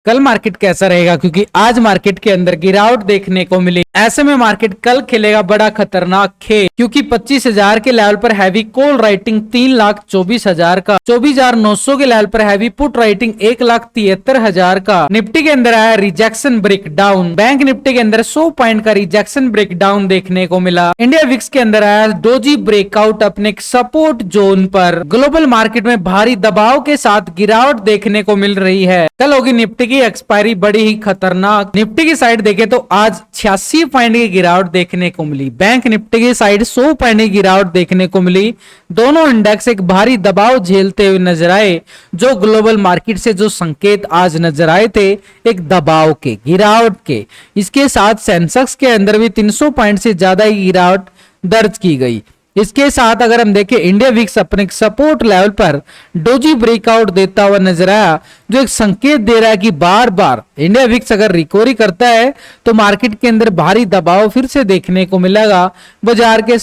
कल मार्केट कैसा रहेगा, क्योंकि आज मार्केट के अंदर गिरावट देखने को मिली। ऐसे में मार्केट कल खेलेगा बड़ा खतरनाक खेल, क्योंकि 25,000 के लेवल पर हैवी कॉल राइटिंग 3,24,000 का, 24,900 के लेवल पर हैवी पुट राइटिंग 1,73,000 का। निफ्टी के अंदर आया rejection break down, bank Nifty के अंदर 100 पॉइंट का रिजेक्शन ब्रेक डाउन देखने को मिला। इंडिया विक्स के अंदर आया डोजी ब्रेकआउट अपने सपोर्ट जोन पर। ग्लोबल मार्केट में भारी दबाव के साथ गिरावट देखने को मिल रही है। कल होगी निफ्टी की एक्सपायरी बड़ी ही खतरनाक। निफ्टी की साइड देखे तो आज 86 पॉइंट की गिरावट देखने को मिली। बैंक निफ्टी की साइड 100 पॉइंट की गिरावट देखने को मिली। दोनों इंडेक्स एक भारी दबाव झेलते हुए नजर आए। जो ग्लोबल मार्केट से जो संकेत आज नजर आए थे एक दबाव के, गिरावट के, इसके साथ सेंसेक्स के अंदर भी 300 पॉइंट से ज्यादा की गिरावट दर्ज की गई। इसके साथ अगर हम देखें इंडिया विक्स अपने सपोर्ट लेवल पर डोजी ब्रेकआउट देता हुआ नजर आया, जो एक संकेत दे रहा है कि बार बार इंडिया विक्स अगर रिकवरी करता है तो मार्केट के अंदर भारी दबाव फिर से देखने को मिलेगा बाजार के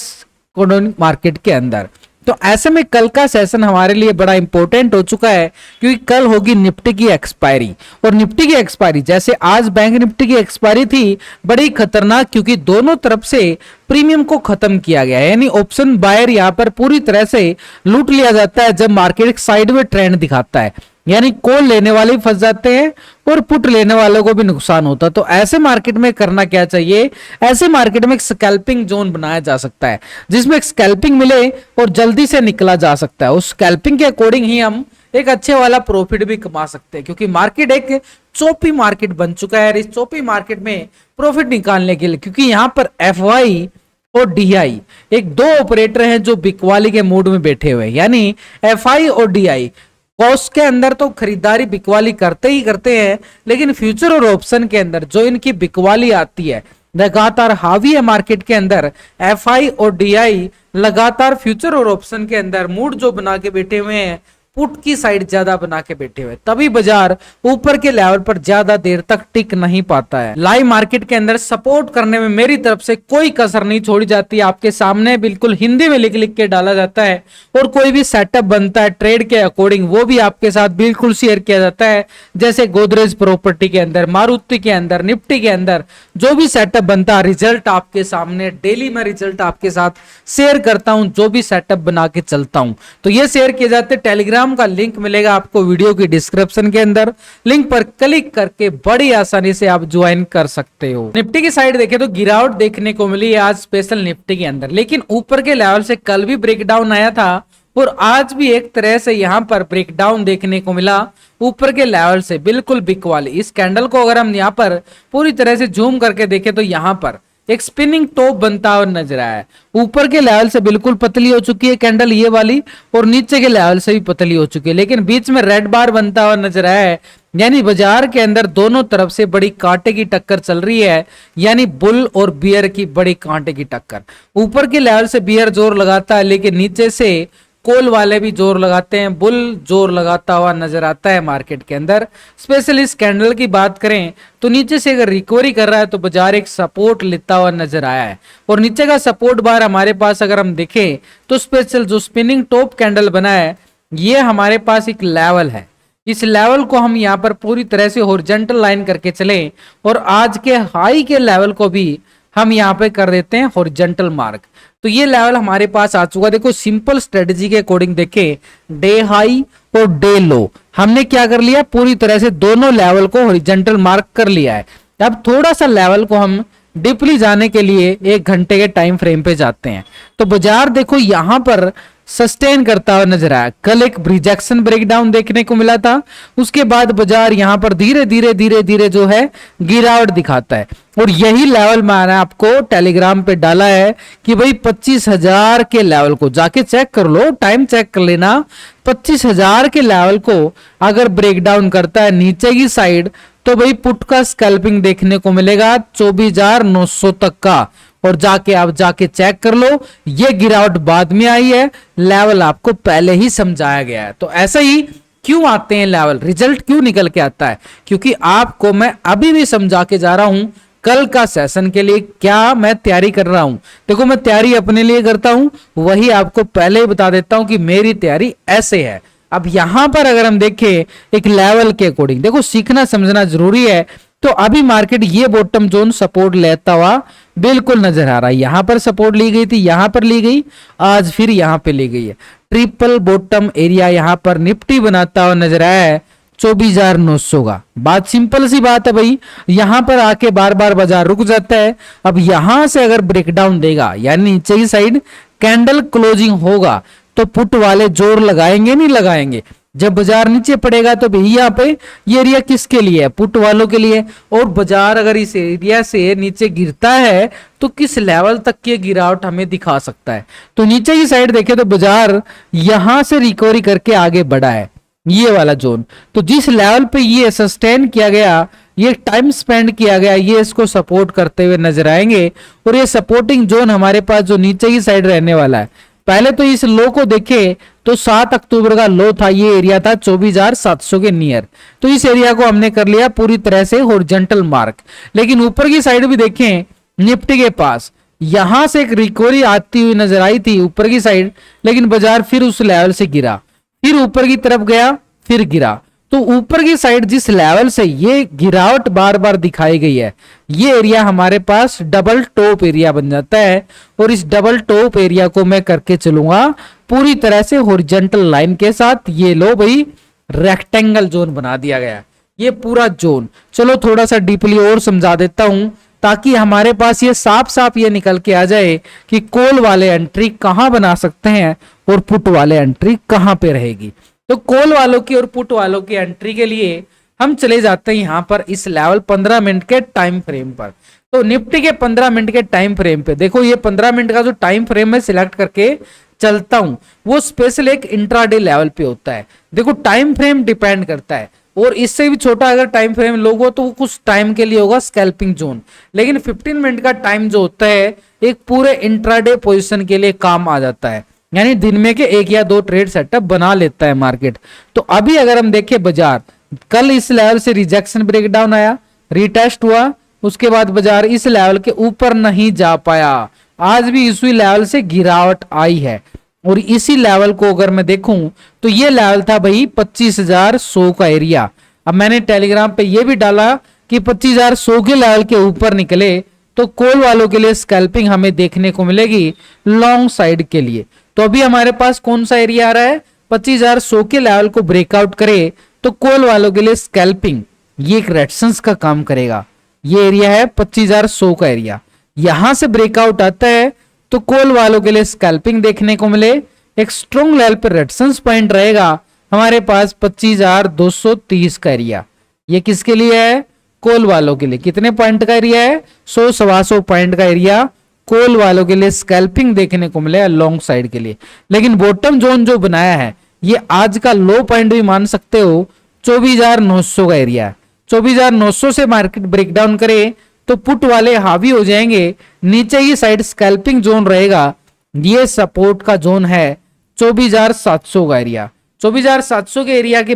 मार्केट के अंदर। तो ऐसे में कल का सेशन हमारे लिए बड़ा इंपॉर्टेंट हो चुका है, क्योंकि कल होगी निफ्टी की एक्सपायरी। और निफ्टी की एक्सपायरी जैसे आज बैंक निफ्टी की एक्सपायरी थी बड़ी खतरनाक, क्योंकि दोनों तरफ से प्रीमियम को खत्म किया गया है। यानी ऑप्शन बायर यहां पर पूरी तरह से लूट लिया जाता है जब मार्केट साइडवे ट्रेंड दिखाता है। यानी कॉल लेने वाले फंस जाते हैं और पुट लेने वालों को भी नुकसान होता है। तो ऐसे मार्केट में करना क्या चाहिए, ऐसे मार्केट में एक स्कैल्पिंग जोन बनाया जा सकता है जिसमें एक स्कैल्पिंग मिले और जल्दी से निकला जा सकता है। उस स्कैल्पिंग के अकॉर्डिंग ही हम एक अच्छे वाला प्रॉफिट भी कमा सकते हैं, क्योंकि मार्केट एक चौपी मार्केट बन चुका है। इस चौपी मार्केट में प्रॉफिट निकालने के लिए, क्योंकि यहां पर एफआई और डीआई एक दो ऑपरेटर हैं जो बिकवाली के मूड में बैठे हुए हैं। यानी एफआई और डीआई कॉस्ट के अंदर तो खरीदारी बिकवाली करते ही करते हैं, लेकिन फ्यूचर और ऑप्शन के अंदर जो इनकी बिकवाली आती है लगातार हावी है मार्केट के अंदर। एफआई और डीआई लगातार फ्यूचर और ऑप्शन के अंदर मूड जो बना के बैठे हुए हैं, पुट की साइड ज्यादा बना के बैठे हुए, तभी बाजार ऊपर के लेवल पर ज्यादा देर तक टिक नहीं पाता है। लाइव मार्केट के अंदर सपोर्ट करने में मेरी तरफ से कोई कसर नहीं छोड़ी जाती। आपके सामने बिल्कुल हिंदी में लिख लिख के डाला जाता है और कोई भी सेटअप बनता है ट्रेड के अकॉर्डिंग वो भी आपके साथ बिल्कुल शेयर किया जाता है। जैसे गोदरेज प्रॉपर्टी के अंदर, मारुति के अंदर, निफ्टी के अंदर जो भी सेटअप बनता है, रिजल्ट आपके सामने डेली में रिजल्ट आपके साथ शेयर करता हूं, जो भी सेटअप बना के चलता हूं। तो ये शेयर किए जाते टेलीग्राम का लिंक मिलेगा आपको वीडियो की डिस्क्रिप्शन के अंदर। लिंक पर क्लिक करके बड़ी आसानी से आप ज्वाइन कर सकते हो। निफ्टी की साइड देखें तो गिरावट देखने को मिली है आज स्पेशल निफ्टी के अंदर, लेकिन ऊपर के लेवल से कल भी ब्रेकडाउन आया था और आज भी एक तरह से यहां पर ब्रेकडाउन देखने को मिला ऊपर के लेवल से, बिल्कुल बिकवाली। इस कैंडल को अगर हम यहां पर पूरी तरह से जूम करके देखें तो यहां पर एक स्पिनिंग टॉप बनता हुआ नजर आया है। ऊपर के लेवल से बिल्कुल पतली हो चुकी है कैंडल ये वाली, और नीचे के लेवल से भी पतली हो चुकी है, लेकिन बीच में रेड बार बनता हुआ नजर आया है। यानी बाजार के अंदर दोनों तरफ से बड़ी कांटे की टक्कर चल रही है, यानी बुल और बियर की बड़ी कांटे की टक्कर। ऊपर के लेवल से बियर जोर लगाता है, लेकिन नीचे से कॉल वाले भी जोर लगाते हैं, बुल जोर लगाता हुआ नजर आता है मार्केट के अंदर। स्पेशली इस कैंडल की बात करें तो नीचे से अगर रिकवरी कर रहा है तो बाजार एक सपोर्ट लेता हुआ नजर आया है, और नीचे का सपोर्ट बार हमारे पास अगर हम देखें तो स्पेशल जो स्पिनिंग टॉप कैंडल बना है ये हमारे पास एक लेवल है। इस लेवल को हम यहाँ पर पूरी तरह से हॉरिजॉन्टल लाइन करके चले और आज के हाई के लेवल को भी हम यहाँ पे कर देते हैं हॉरिजॉन्टल मार्क। तो ये लेवल हमारे पास आ चुका है। देखो सिंपल स्ट्रेटजी के अकॉर्डिंग देखें, डे हाई और डे लो हमने क्या कर लिया, पूरी तरह से दोनों लेवल को हॉरिजॉन्टल मार्क कर लिया है। अब थोड़ा सा लेवल को हम डीपली जाने के लिए 1 घंटे के टाइम फ्रेम पे जाते हैं। तो बाजार देखो यहां पर सस्टेन करता हुआ नजर आया। कल एक रिजेक्शन ब्रेकडाउन देखने को मिला था, उसके बाद बाजार यहां पर धीरे धीरे जो है गिरावट दिखाता है, और यही लेवल मैंने आपको टेलीग्राम पे डाला है कि भाई 25,000 के लेवल को जाके चेक कर लो, टाइम चेक कर लेना। 25,000 के लेवल को अगर ब्रेकडाउन करता है नीचे की साइड तो भाई पुट का स्कैल्पिंग देखने को मिलेगा 24,900 तक का, और आप जाके चेक कर लो। ये गिरावट बाद में आई है, लेवल आपको पहले ही समझाया गया है। तो ऐसा ही क्यों आते हैं लेवल, रिजल्ट क्यों निकल के आता है, क्योंकि आपको मैं अभी भी समझा के जा रहा हूं कल का सेशन के लिए क्या मैं तैयारी कर रहा हूं। देखो मैं तैयारी अपने लिए करता हूं, वही आपको पहले ही बता देता हूं कि मेरी तैयारी ऐसे है। अब यहां पर अगर हम देखें एक लेवल के अकॉर्डिंग, देखो सीखना समझना जरूरी है। तो अभी मार्केट ये बॉटम जोन सपोर्ट लेता हुआ बिल्कुल नजर आ रहा है। यहां पर सपोर्ट ली गई थी, यहां पर ली गई, आज फिर यहां पे ली गई है। ट्रिपल बॉटम एरिया यहां पर निफ्टी बनाता हुआ नजर आया है 24,900 का। बात सिंपल सी बात है भाई, यहां पर आके बार बार बाजार रुक जाता है। अब यहां से अगर ब्रेकडाउन देगा यानी नीचे की साइड कैंडल क्लोजिंग होगा तो पुट वाले जोर लगाएंगे नहीं लगाएंगे। जब बाजार नीचे पड़ेगा तो भाई यहाँ पे ये एरिया किसके लिए है, पुट वालों के लिए। और बाजार अगर इस एरिया से नीचे गिरता है तो किस लेवल तक की गिरावट हमें दिखा सकता है। तो नीचे की साइड देखे तो बाजार यहां से रिकवरी करके आगे बढ़ा है, ये वाला जोन। तो जिस लेवल पे ये सस्टेन किया गया, ये टाइम स्पेंड किया गया, ये इसको सपोर्ट करते हुए नजर आएंगे। और ये सपोर्टिंग जोन हमारे पास जो नीचे की साइड रहने वाला है, पहले तो इस लो को देखें तो 7 अक्टूबर का लो था, ये एरिया था 24,700 के नियर। तो इस एरिया को हमने कर लिया पूरी तरह से हॉरिजॉन्टल मार्क। लेकिन ऊपर की साइड भी देखें निफ्टी के पास यहां से एक रिकवरी आती हुई नजर आई थी ऊपर की साइड, लेकिन बाजार फिर उस लेवल से गिरा, फिर ऊपर की तरफ गया, फिर गिरा। तो ऊपर की साइड जिस लेवल से ये गिरावट बार बार दिखाई गई है, ये एरिया हमारे पास डबल टॉप एरिया बन जाता है। और इस डबल टॉप एरिया को मैं करके चलूंगा पूरी तरह से हॉरिजॉन्टल लाइन के साथ। ये लो भाई रेक्टेंगल जोन बना दिया गया, ये पूरा जोन। चलो थोड़ा सा डीपली और समझा देता हूं ताकि हमारे पास ये साफ साफ ये निकल के आ जाए कि कॉल वाले एंट्री कहां बना सकते हैं और पुट वाले एंट्री कहां पे रहेगी। तो कॉल वालों की और पुट वालों की एंट्री के लिए हम चले जाते हैं यहां पर इस लेवल 15 मिनट के टाइम फ्रेम पर। तो निफ्टी के 15 मिनट के टाइम फ्रेम पे देखो, ये 15 मिनट का जो टाइम फ्रेम मैं सिलेक्ट करके चलता हूं वो स्पेशल एक इंट्राडे लेवल पे होता है। देखो टाइम फ्रेम डिपेंड करता है, और इससे भी छोटा अगर टाइम फ्रेम लोगो तो वो कुछ टाइम के लिए होगा स्कैल्पिंग जोन। लेकिन 15 मिनट का टाइम जो होता है एक पूरे इंट्राडे पोजीशन के लिए काम आ जाता है, यानी दिन में के 1 या 2 ट्रेड सेटअप बना लेता है मार्केट। तो अभी अगर हम देखें बाजार कल इस लेवल से रिजेक्शन ब्रेकडाउन आया, रिटेस्ट हुआ, उसके बाद बाजार इस लेवल के ऊपर नहीं जा पाया। आज भी इसी लेवल से गिरावट आई है। और इसी लेवल को अगर मैं देखूं तो ये लेवल था भाई 25,100 का एरिया। अब मैंने टेलीग्राम पे ये भी डाला कि 25,100 के लेवल के ऊपर निकले तो कॉल वालों के लिए स्कैल्पिंग हमें देखने को मिलेगी लॉन्ग साइड के लिए। तो अभी हमारे पास कौन सा एरिया आ रहा है, 25,100 के लेवल को ब्रेकआउट करे तो कॉल वालों के लिए स्कैल्पिंग ये एक रेजिस्टेंस का काम करेगा। ये एरिया है 25,100 का एरिया, यहां से ब्रेकआउट आता है तो कॉल वालों के लिए स्कैल्पिंग देखने को मिले। एक स्ट्रॉन्ग लेवल पर रेजिस्टेंस पॉइंट रहेगा हमारे पास 25,230 का एरिया। ये किसके लिए है, कॉल वालों के लिए। कितने पॉइंट का एरिया है, 100-125 पॉइंट का एरिया कॉल वालों के लिए स्कैल्पिंग देखने को मिले लॉन्ग साइड के लिए। लेकिन बॉटम जोन जो बनाया है ये आज का लो पॉइंट भी मान सकते हो 24,900 का एरिया है। 24,900 से मार्केट ब्रेकडाउन करे तो पुट वाले हावी हो जाएंगे, नीचे ही साइड स्कैल्पिंग जोन रहेगा। ये सपोर्ट का जोन है 24,700 का एरिया। 24,700 के एरिया के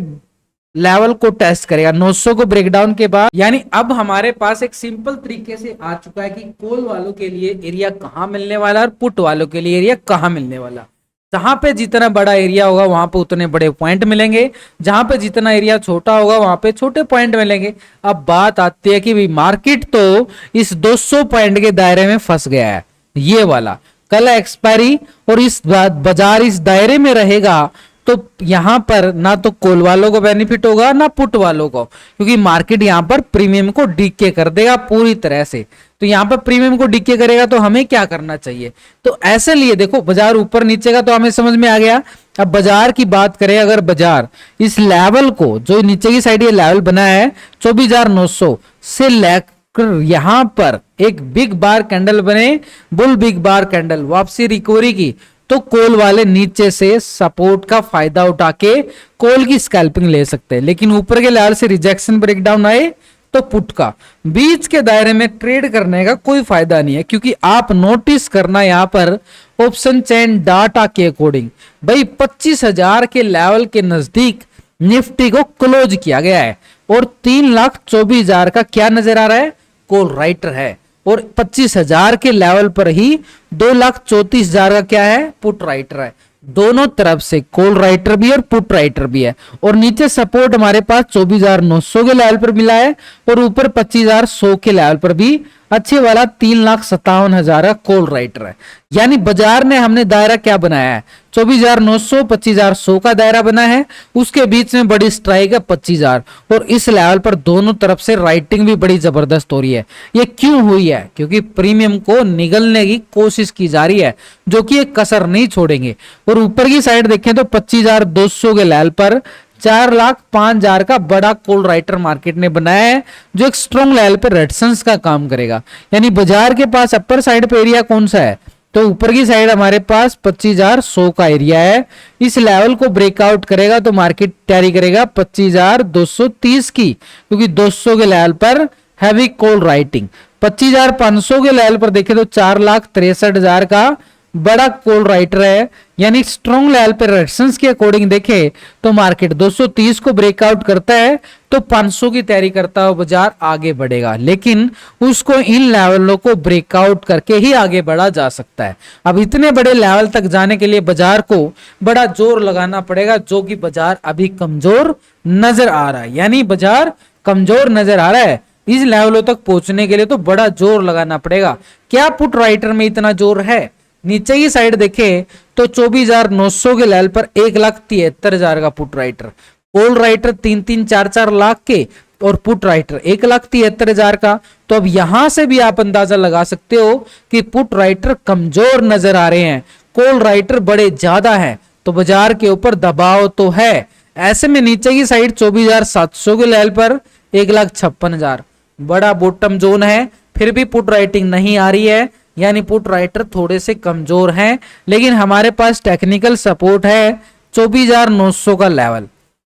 लेवल को टेस्ट करेगा 900 को ब्रेकडाउन के बाद। यानी अब हमारे पास एक सिंपल तरीके से आ चुका है कि कॉल वालों के लिए एरिया कहां मिलने वाला और पुट वालों के लिए एरिया कहां मिलने वाला। जहां पे जितना बड़ा एरिया होगा वहां पे उतने बड़े पॉइंट मिलेंगे, जहां पे जितना एरिया छोटा होगा वहां पे छोटे पॉइंट मिलेंगे। अब बात आती है कि भाई मार्केट तो इस 200 पॉइंट के दायरे में फंस गया है, ये वाला कल एक्सपायरी, और इस बाजार इस दायरे में रहेगा तो यहां पर ना तो कॉल वालों को बेनिफिट होगा ना पुट वालों को, क्योंकि मार्केट यहां पर प्रीमियम को डीके कर देगा पूरी तरह से। तो यहां पर प्रीमियम को डीके करेगा तो हमें क्या करना चाहिए, तो ऐसे लिए देखो बाजार ऊपर नीचे का तो हमें समझ में आ गया। अब बाजार की बात करें, अगर बाजार इस लेवल को जो नीचे की साइड ये लेवल बना है 24,900 से लेकर यहां पर एक बिग बार कैंडल बने, बुल बिग बार कैंडल वापसी रिकवरी की, तो कॉल वाले नीचे से सपोर्ट का फायदा उठा के कॉल की स्कैल्पिंग ले सकते हैं। लेकिन ऊपर के लेवल से रिजेक्शन ब्रेकडाउन आए तो पुट का बीच के दायरे में ट्रेड करने का कोई फायदा नहीं है, क्योंकि आप नोटिस करना यहां पर ऑप्शन चेन डाटा के अकॉर्डिंग भाई 25,000 के लेवल के नजदीक निफ्टी को क्लोज किया गया है और 3,24,000 का क्या नजर आ रहा है, कॉल राइटर है, और 25,000 के लेवल पर ही 2,34,000 का क्या है, पुट राइटर है। दोनों तरफ से कॉल राइटर भी और पुट राइटर भी है। और नीचे सपोर्ट हमारे पास 24,900 के लेवल पर मिला है और ऊपर 25,100 के लेवल पर भी अच्छे वाला 3,57,000 का कॉल राइटर है। यानी बाजार ने हमने दायरा क्या बनाया है, 24,900 25,100 का दायरा बना है, उसके बीच में बड़ी स्ट्राइक है 25,000 और इस लेवल पर दोनों तरफ से राइटिंग भी बड़ी जबरदस्त हो रही है। ये क्यों हुई है, क्योंकि प्रीमियम को निगलने की कोशिश की जा रही है, जो कि एक कसर नहीं छोड़ेंगे। और ऊपर की साइड देखें तो 25,200 के लेवल पर 4,05,000 का बड़ा कॉल राइटर मार्केट ने बनाया है, जो एक स्ट्रॉन्ग लेवल पे रेजिस्टेंस का काम करेगा। यानी बाजार के पास अपर साइड पे एरिया कौन सा है, तो ऊपर की साइड हमारे पास 25,100 का एरिया है। इस लेवल को ब्रेकआउट करेगा तो मार्केट तैयारी करेगा 25,230 की, क्योंकि 200 के लेवल पर हैवी कॉल राइटिंग। 25,500 के लेवल पर देखें तो 4,63,000 का बड़ा कॉल राइटर है। यानी स्ट्रॉन्ग लेवल पे रेजिस्टेंस के अकॉर्डिंग देखे तो मार्केट 230 को ब्रेकआउट करता है तो 500 की तैयारी करता हुआ बाजार आगे बढ़ेगा, लेकिन उसको इन लेवलों को ब्रेकआउट करके ही आगे बढ़ा जा सकता है। अब इतने बड़े लेवल तक जाने के लिए बाजार को बड़ा जोर लगाना पड़ेगा, जो कि बाजार अभी कमजोर नजर आ रहा है। यानी बाजार कमजोर नजर आ रहा है, इस लेवलों तक पहुंचने के लिए तो बड़ा जोर लगाना पड़ेगा। क्या पुट राइटर में इतना जोर है? नीचे की साइड देखें तो 24,900 के लेवल पर 1,73,000 का put writer, call writer 3-4 lakh के और पुट राइटर 1,73,000 का। तो अब यहां से भी आप अंदाजा लगा सकते हो कि पुट राइटर कमजोर नजर आ रहे हैं, कॉल राइटर बड़े ज्यादा हैं, तो बाजार के ऊपर दबाव तो है। ऐसे में नीचे की साइड 24,700 के लेवल पर 1,56,000 बड़ा बॉटम जोन है, फिर भी पुट राइटिंग नहीं आ रही है, यानी पुट राइटर थोड़े से कमजोर हैं। लेकिन हमारे पास टेक्निकल सपोर्ट है 24,900 का लेवल,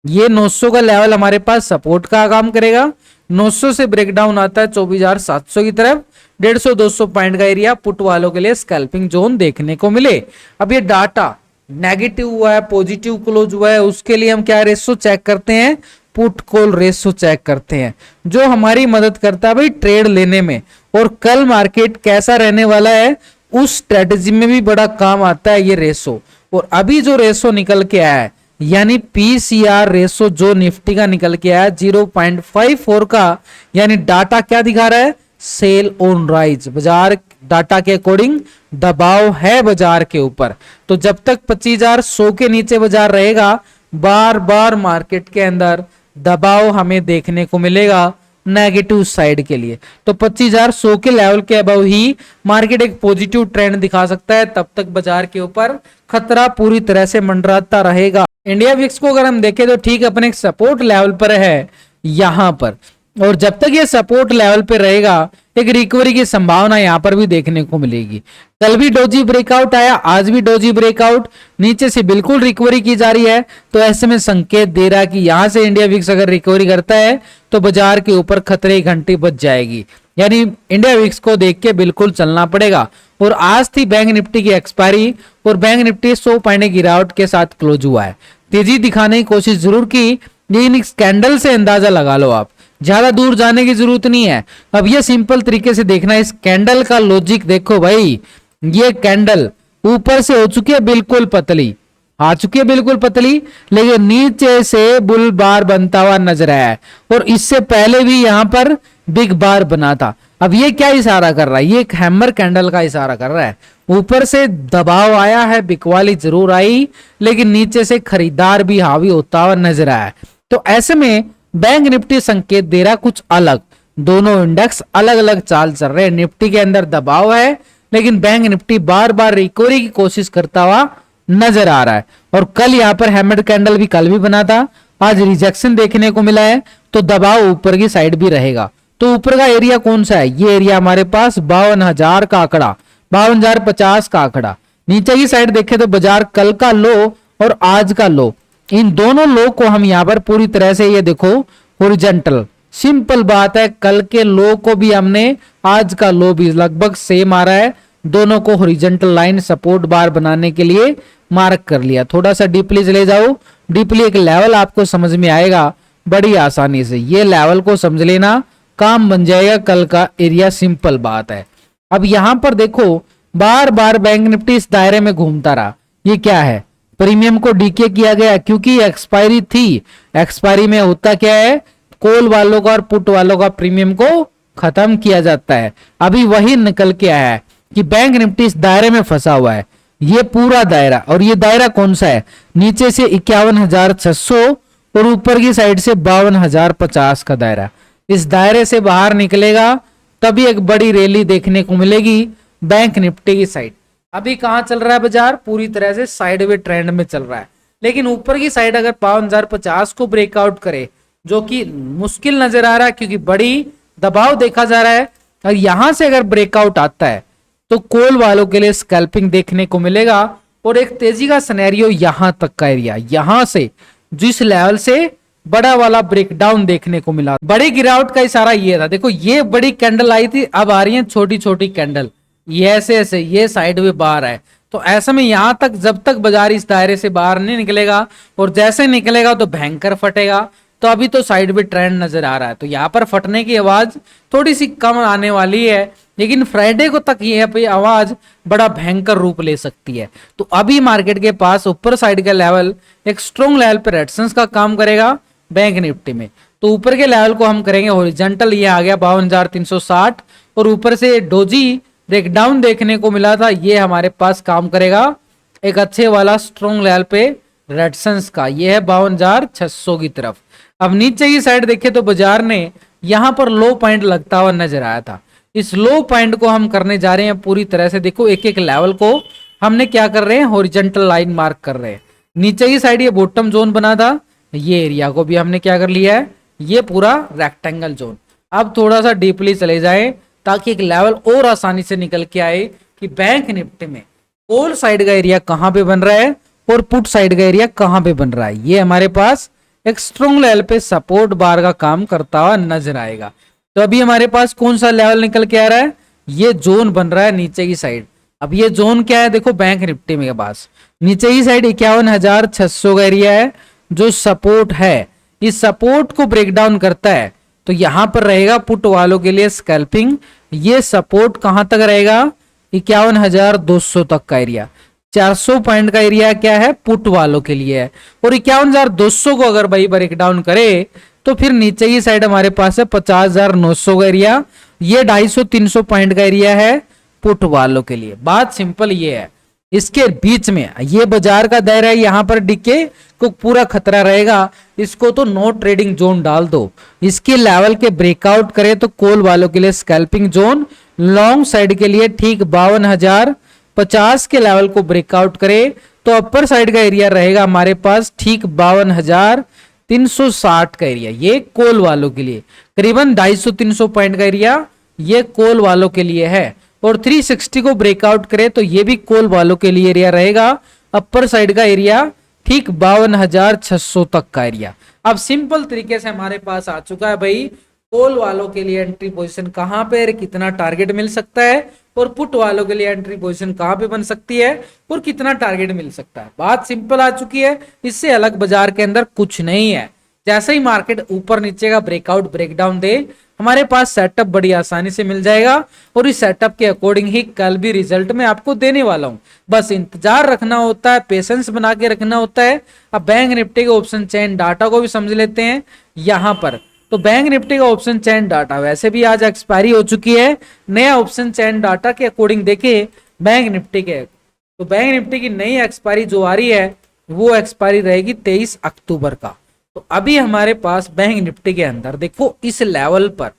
ये 900 का लेवल हमारे पास सपोर्ट का काम करेगा। 900 से ब्रेकडाउन आता है 24,700 की तरफ, 150-200 पॉइंट का एरिया पुट वालों के लिए स्कैल्पिंग जोन देखने को मिले। अब ये डाटा नेगेटिव हुआ है पॉजिटिव क्लोज हुआ है, उसके लिए हम क्या रेशो चेक करते हैं, पुट कॉल रेशो चेक करते हैं, जो हमारी मदद करता है भाई ट्रेड लेने में। और कल मार्केट कैसा रहने वाला है उस स्ट्रेटेजी में भी बड़ा काम आता है ये रेशो। और अभी जो रेशो निकल के आया है, यानी पीसीआर रेशो जो निफ्टी का निकल के आया 0.54 का, यानी डाटा क्या दिखा रहा है, सेल ऑन राइज। बाजार डाटा के अकॉर्डिंग दबाव है बाजार के ऊपर, तो जब तक 25,100 के नीचे बाजार रहेगा, बार बार मार्केट के अंदर दबाव हमें देखने को मिलेगा नेगेटिव साइड के लिए। तो 25,100 के लेवल के अबव ही मार्केट एक पॉजिटिव ट्रेंड दिखा सकता है, तब तक बाजार के ऊपर खतरा पूरी तरह से मंडराता रहेगा। इंडिया विक्स को अगर हम देखें तो ठीक अपने सपोर्ट लेवल पर है यहां पर, और जब तक ये सपोर्ट लेवल पे रहेगा एक रिकवरी की संभावना यहां पर भी देखने को मिलेगी। कल भी डोजी ब्रेकआउट आया, आज भी डोजी ब्रेकआउट, नीचे से बिल्कुल रिकवरी की जा रही है, तो ऐसे में संकेत दे रहा है कि यहां से इंडिया विक्स अगर रिकवरी करता है तो बाजार के ऊपर खतरे की घंटी बज जाएगी। यानी इंडिया विक्स को देख के बिल्कुल चलना पड़ेगा। और आज थी बैंक निफ्टी की एक्सपायरी और बैंक निफ्टी 100 पॉइंट गिरावट के साथ क्लोज हुआ है। तेजी दिखाने की कोशिश जरूर की, लेकिन इस कैंडल से अंदाजा लगा लो आप, ज्यादा दूर जाने की जरूरत नहीं है। अब ये सिंपल तरीके से देखना, इस कैंडल का लॉजिक देखो भाई, ये कैंडल ऊपर से हो चुकी है बिल्कुल पतली, आ चुकी है बिल्कुल पतली, लेकिन नीचे से बुल बार बनता हुआ नजर आया है, और इससे पहले भी यहां पर बिग बार बना था। अब ये क्या इशारा कर रहा है, ये एक हैमर कैंडल का इशारा कर रहा है। ऊपर से दबाव आया है, बिकवाली जरूर आई, लेकिन नीचे से खरीदार भी हावी होता हुआ नजर आया। तो ऐसे में बैंक निफ्टी संकेत दे रहा कुछ अलग, दोनों इंडेक्स अलग अलग चाल चल रहे हैं। निफ्टी के अंदर दबाव है, लेकिन बैंक निफ्टी बार बार रिकवरी की कोशिश करता हुआ नजर आ रहा है। और कल यहां पर हैमर कैंडल भी कल भी बना था, आज रिजेक्शन देखने को मिला है, तो दबाव ऊपर की साइड भी रहेगा। तो ऊपर का एरिया कौन सा है, ये एरिया हमारे पास 52,000 का आंकड़ा, 52,050 का आंकड़ा। नीचे की साइड देखें तो बाजार कल का लो और आज का लो, इन दोनों लो को हम यहां पर पूरी तरह से ये देखो हॉरिजॉन्टल, सिंपल बात है, कल के लो को भी हमने आज का लो भी लगभग सेम आ रहा है, दोनों को हॉरिजॉन्टल लाइन सपोर्ट बार बनाने के लिए मार्क कर लिया। थोड़ा सा डीपली चले जाओ, डीपली एक लेवल आपको समझ में आएगा बड़ी आसानी से, ये लेवल को समझ लेना काम बन जाएगा कल का एरिया, सिंपल बात है। अब यहां पर देखो बार बार बैंक निफ्टी इस दायरे में घूमता रहा, ये क्या है, प्रीमियम को डीके किया गया क्योंकि एक्सपायरी थी। एक्सपायरी में होता क्या है, कॉल वालों का और पुट वालों का प्रीमियम को खत्म किया जाता है। अभी वही निकल के आया है कि बैंक निफ्टी इस दायरे में फंसा हुआ है, ये पूरा दायरा। और ये दायरा कौन सा है, नीचे से 51,600 और ऊपर की साइड से 52,050 का दायरा। इस दायरे से बाहर निकलेगा तभी एक बड़ी रैली देखने को मिलेगी बैंक निफ्टी की साइड। अभी कहां चल रहा है बाजार, पूरी तरह से साइडवे ट्रेंड में चल रहा है। लेकिन ऊपर की साइड अगर 52,050 को ब्रेकआउट करे, जो कि मुश्किल नजर आ रहा है क्योंकि बड़ी दबाव देखा जा रहा है, और यहां से अगर ब्रेकआउट आता है तो कॉल वालों के लिए स्कैल्पिंग देखने को मिलेगा। और एक तेजी का सिनेरियो यहां तक का एरिया, यहां से जिस लेवल से बड़ा वाला ब्रेकडाउन देखने को मिला, बड़ी गिरावट का इशारा ये था। देखो ये बड़ी कैंडल आई थी, अब आ रही है छोटी छोटी कैंडल, ये ऐसे ऐसे ये साइड में बाहर है। तो ऐसे में यहां तक जब तक बाजार इस दायरे से बाहर नहीं निकलेगा, और जैसे निकलेगा तो भयंकर फटेगा। तो अभी तो साइड में ट्रेंड नजर आ रहा है, तो यहाँ पर फटने की आवाज थोड़ी सी कम आने वाली है, लेकिन फ्राइडे को तक ये आवाज बड़ा भयंकर रूप ले सकती है। तो अभी मार्केट के पास ऊपर साइड का लेवल एक स्ट्रॉन्ग लेवल पर रेजिस्टेंस का काम करेगा बैंक निफ्टी में। तो ऊपर के लेवल को हम करेंगे हॉरिजॉन्टल, ये आ गया 52,360, और ऊपर से डोजी ब्रेकडाउन देखने को मिला था, ये हमारे पास काम करेगा एक अच्छे वाला स्ट्रॉन्ग लेवल पे रेजिस्टेंस का, ये है 52,600 की तरफ। अब नीचे की साइड देखें तो बाजार ने यहां पर लो पॉइंट लगता हुआ नजर आया था। इस लो पॉइंट को हम करने जा रहे हैं पूरी तरह से। देखो एक एक लेवल को हमने क्या कर रहे हैं, हॉरिजॉन्टल लाइन मार्क कर रहे हैं। नीचे की साइड ये बॉटम जोन बना था, ये एरिया को भी हमने क्या कर लिया है, ये पूरा रेक्टेंगल जोन। अब थोड़ा सा डीपली चले जाए ताकि एक लेवल और आसानी से निकल के आए कि बैंक निफ्टी में कॉल साइड का एरिया कहां पे बन रहा है और पुट साइड का एरिया कहां पे बन रहा है। ये हमारे पास एक स्ट्रॉन्ग लेवल पे सपोर्ट बार का काम करता हुआ नजर आएगा। तो अभी हमारे पास कौन सा लेवल निकल के आ रहा है, ये जोन बन रहा है नीचे की साइड। अब ये जोन क्या है, देखो बैंक निफ्टी में के पास नीचे की साइड 51,600 का एरिया है जो सपोर्ट है। इस सपोर्ट को ब्रेक डाउन करता है तो यहां पर रहेगा पुट वालों के लिए स्कैल्पिंग। ये सपोर्ट कहां तक रहेगा, 51,200 तक का एरिया। 400 पॉइंट का एरिया क्या है, पुट वालों के लिए है। और 51,200 को अगर भाई ब्रेक डाउन करे तो फिर नीचे की साइड हमारे पास है 50,900 का एरिया। ये 250-300 पॉइंट का एरिया है पुट वालों के लिए। बात सिंपल ये है, इसके बीच में ये बाजार का दायरा है, यहां पर डीके को पूरा खतरा रहेगा। इसको तो नो ट्रेडिंग जोन डाल दो। इसके लेवल के ब्रेकआउट करे तो कॉल वालों के लिए स्कैल्पिंग जोन, लॉन्ग साइड के लिए ठीक 52,050 के लेवल को ब्रेकआउट करे तो अपर साइड का एरिया रहेगा हमारे पास ठीक 52,360 का एरिया। ये कॉल वालों के लिए करीबन 250-300 पॉइंट का एरिया ये कॉल वालों के लिए है। और 360 को ब्रेकआउट करे तो ये भी कॉल वालों के लिए एरिया रहेगा, अपर साइड का एरिया ठीक 52,600 तक का एरिया। अब सिंपल तरीके से हमारे पास आ चुका है भाई कॉल वालों के लिए एंट्री पोजीशन कहां पे, कितना टारगेट मिल सकता है, और पुट वालों के लिए एंट्री पोजीशन कहां पे बन सकती है और कितना टारगेट मिल सकता है। बात सिंपल आ चुकी है, इससे अलग बाजार के अंदर कुछ नहीं है। जैसे ही मार्केट ऊपर नीचे का ब्रेकआउट ब्रेकडाउन दे, हमारे पास सेटअप बड़ी आसानी से मिल जाएगा और इस सेटअप के अकॉर्डिंग ही कल भी रिजल्ट में आपको देने वाला हूं। बस इंतजार रखना होता है, पेशेंस बना के रखना होता है। अब बैंक निफ्टी के ऑप्शन चेन डाटा को भी समझ लेते हैं यहां पर। तो बैंक निफ्टी का ऑप्शन चेन डाटा वैसे भी आज एक्सपायरी हो चुकी है, नया ऑप्शन चेन डाटा के अकॉर्डिंग देखे बैंक निफ्टी के, तो बैंक निफ्टी की नई एक्सपायरी जो आ रही है वो एक्सपायरी रहेगी 23 अक्टूबर का। तो अभी हमारे पास बैंक निफ्टी के अंदर देखो इस लेवल पर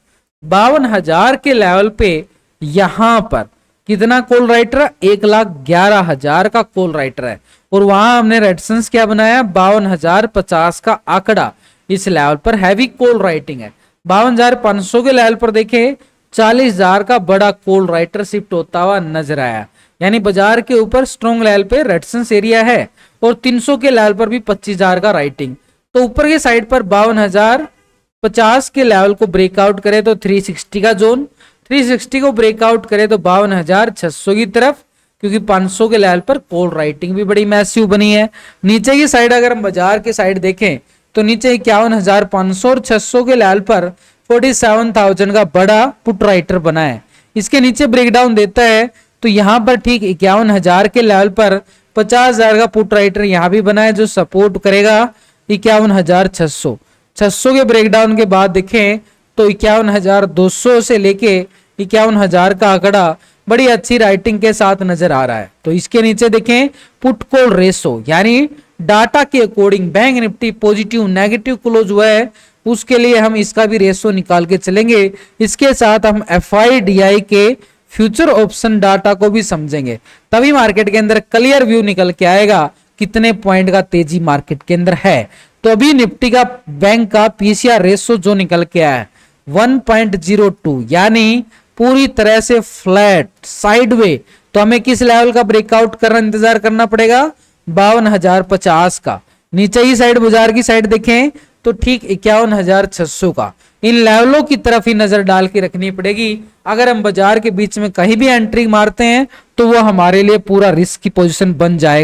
52,000 के लेवल पे यहां पर कितना कॉल राइटर है, 1,11,000 का कॉल राइटर है। और वहां हमने रेजिस्टेंस क्या बनाया, 52,050 का आंकड़ा। इस लेवल पर हैवी कॉल राइटिंग है। 52,500 के लेवल पर देखे 40,000 का बड़ा कॉल राइटर शिफ्ट होता हुआ नजर आया, यानी बाजार के ऊपर स्ट्रॉन्ग लेवल पे रेजिस्टेंस एरिया है। और 300 के लेवल पर भी 25,000 का राइटिंग। तो ऊपर के साइड पर 52,050 के लेवल को ब्रेकआउट करे तो 360 का जोन, 360 को ब्रेकआउट करे तो 52,600 की तरफ, क्योंकि 500 के लेवल पर कॉल राइटिंग भी बड़ी मैसिव बनी है। नीचे की साइड अगर हम बाजार के साइड देखें तो नीचे 51,500 और 600 के लेवल पर 47,000 का बड़ा पुट राइटर बना है। इसके नीचे ब्रेकडाउन देता है तो यहां पर ठीक 51,000 के लेवल पर 50,000 का पुट राइटर यहाँ भी बना है जो सपोर्ट करेगा 51,600। 600 के ब्रेकडाउन के बाद देखें तो 51,200 से लेके 51,000 का आंकड़ा बड़ी अच्छी राइटिंग के साथ नजर आ रहा है। तो इसके नीचे देखें पुट कॉल रेशो, यानी डाटा के according bank Nifty positive negative close हुआ है, उसके लिए हम इसका भी रेशो निकाल के चलेंगे। इसके साथ हम FIDI के फ्यूचर ऑप्शन डाटा को भी समझेंगे, तभी मार्केट के अंदर क्लियर व्यू निकल के आएगा कितने पॉइंट का तेजी मार्केट के अंदर है। तो अभी निफ्टी का बैंक का PCR रेशो जो निकल के आया है 1.02, यानी पूरी तरह से फ्लैट साइडवे। तो हमें किस लेवल का ब्रेकआउट करना इंतजार करना पड़ेगा, 52,050 का। नीचे ही साइड बाजार की साइड देखें तो ठीक 51,600 का। इन लेवलों की तरफ ही नजर डाल के रखनी पड़ेगी। अगर हम बाजार के बीच में कहीं भी एंट्री मारते हैं तो वो हमारे लिए पूरा रिस्क की पोजीशन बन जाएगा।